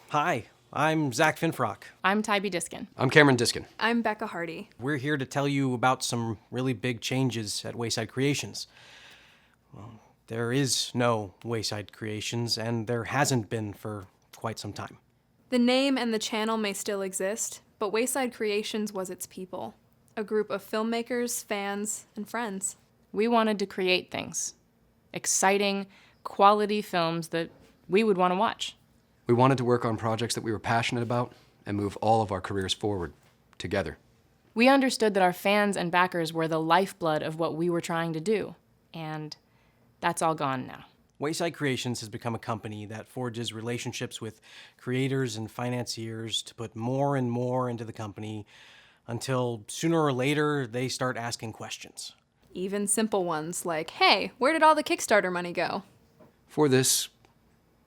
Hi, I'm Zack Finfrock. I'm Tybee Diskin. I'm Cameron Diskin. I'm Becca Hardy. We're here to tell you about some really big changes at Wayside Creations. Well, there is no Wayside Creations, and there hasn't been for quite some time. The name and the channel may still exist, but Wayside Creations was its people. A group of filmmakers, fans, and friends. We wanted to create things. Exciting, quality films that we would want to watch. We wanted to work on projects that we were passionate about and move all of our careers forward, together. We understood that our fans and backers were the lifeblood of what we were trying to do, and that's all gone now. Wayside Creations has become a company that forges relationships with creators and financiers to put more and more into the company until sooner or later they start asking questions. Even simple ones like, hey, where did all the Kickstarter money go? For this,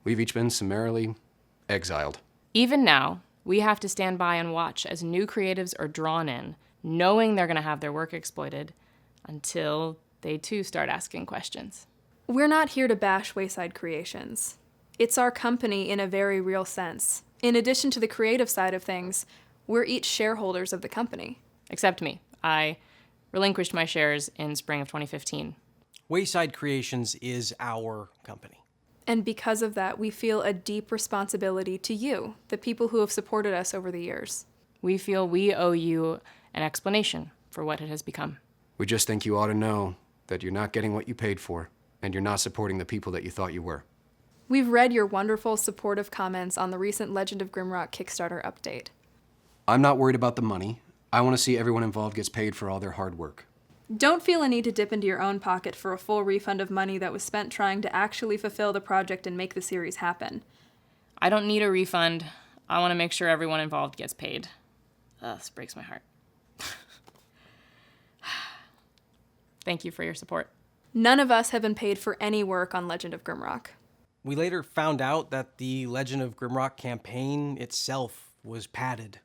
we've each been summarily exiled. Even now, we have to stand by and watch as new creatives are drawn in, knowing they're going to have their work exploited, until they too start asking questions. We're not here to bash Wayside Creations. It's our company in a very real sense. In addition to the creative side of things, we're each shareholders of the company. Except me. I relinquished my shares in spring of 2015. Wayside Creations is our company. And because of that, we feel a deep responsibility to you, the people who have supported us over the years. We feel we owe you an explanation for what it has become. We just think you ought to know that you're not getting what you paid for, and you're not supporting the people that you thought you were. We've read your wonderful, supportive comments on the recent Legend of Grimrock Kickstarter update. I'm not worried about the money. I want to see everyone involved gets paid for all their hard work. Don't feel a need to dip into your own pocket for a full refund of money that was spent trying to actually fulfill the project and make the series happen. I don't need a refund. I want to make sure everyone involved gets paid. This breaks my heart. Thank you for your support. None of us have been paid for any work on Legend of Grimrock. We later found out that the Legend of Grimrock campaign itself was padded.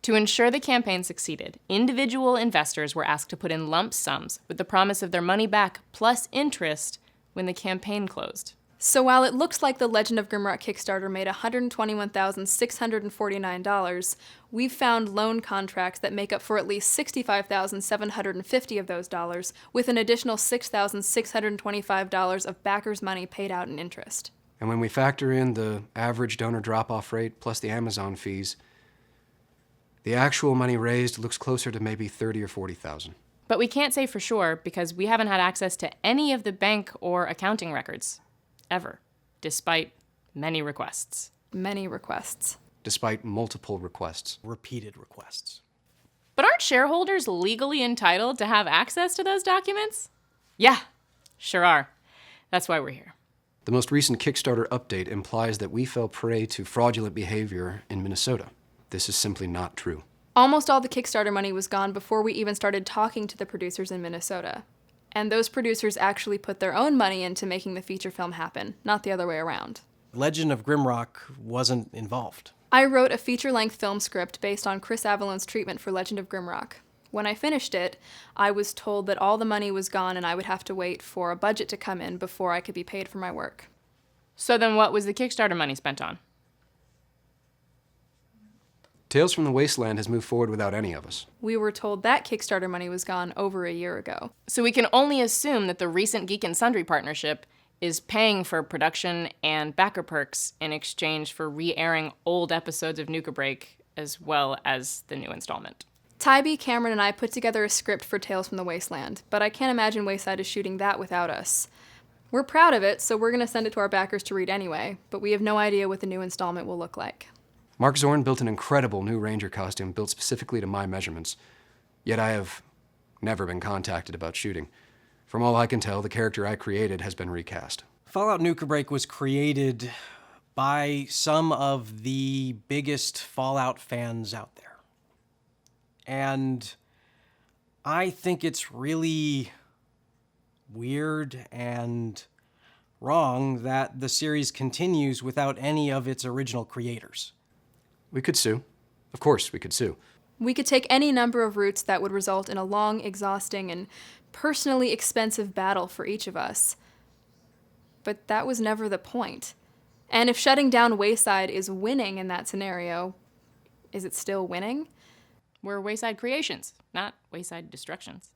To ensure the campaign succeeded, individual investors were asked to put in lump sums with the promise of their money back plus interest when the campaign closed. So while it looks like the Legend of Grimrock Kickstarter made $121,649, we've found loan contracts that make up for at least $65,750 of those dollars, with an additional $6,625 of backers' money paid out in interest. And when we factor in the average donor drop-off rate plus the Amazon fees, the actual money raised looks closer to maybe $30,000 or $40,000. But we can't say for sure because we haven't had access to any of the bank or accounting records, ever, despite many requests. Many requests. Despite multiple requests. Repeated requests. But aren't shareholders legally entitled to have access to those documents? Yeah, sure are. That's why we're here. The most recent Kickstarter update implies that we fell prey to fraudulent behavior in Minnesota. This is simply not true. Almost all the Kickstarter money was gone before we even started talking to the producers in Minnesota. And those producers actually put their own money into making the feature film happen, not the other way around. Legend of Grimrock wasn't involved. I wrote a feature-length film script based on Chris Avalone's treatment for Legend of Grimrock. When I finished it, I was told that all the money was gone and I would have to wait for a budget to come in before I could be paid for my work. So then what was the Kickstarter money spent on? Tales from the Wasteland has moved forward without any of us. We were told that Kickstarter money was gone over a year ago. So we can only assume that the recent Geek and Sundry partnership is paying for production and backer perks in exchange for re-airing old episodes of Nuka Break as well as the new installment. Tybee, Cameron, and I put together a script for Tales from the Wasteland, but I can't imagine Wayside is shooting that without us. We're proud of it, so we're going to send it to our backers to read anyway, but we have no idea what the new installment will look like. Mark Zorn built an incredible new Ranger costume built specifically to my measurements, yet I have never been contacted about shooting. From all I can tell, the character I created has been recast. Fallout Nuka Break was created by some of the biggest Fallout fans out there. And I think it's really weird and wrong that the series continues without any of its original creators. We could sue. Of course, we could sue. We could take any number of routes that would result in a long, exhausting, and personally expensive battle for each of us. But that was never the point. And if shutting down Wayside is winning in that scenario, is it still winning? We're Wayside Creations, not Wayside Destructions.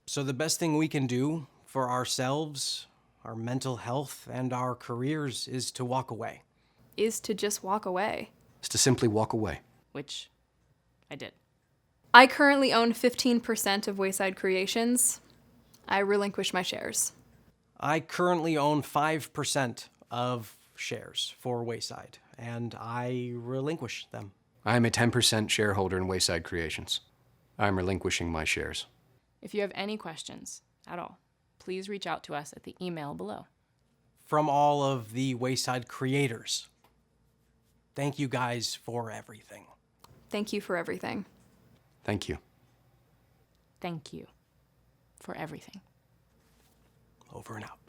So the best thing we can do for ourselves, our mental health, and our careers is to walk away. Is to just walk away. Is to simply walk away. Which I did. I currently own 15% of Wayside Creations. I relinquish my shares. I currently own 5% of shares for Wayside, and I relinquish them. I am a 10% shareholder in Wayside Creations. I am relinquishing my shares. If you have any questions at all, please reach out to us at the email below. From all of the Wayside creators, thank you guys for everything. Thank you for everything. Thank you. Thank you for everything. Over and out.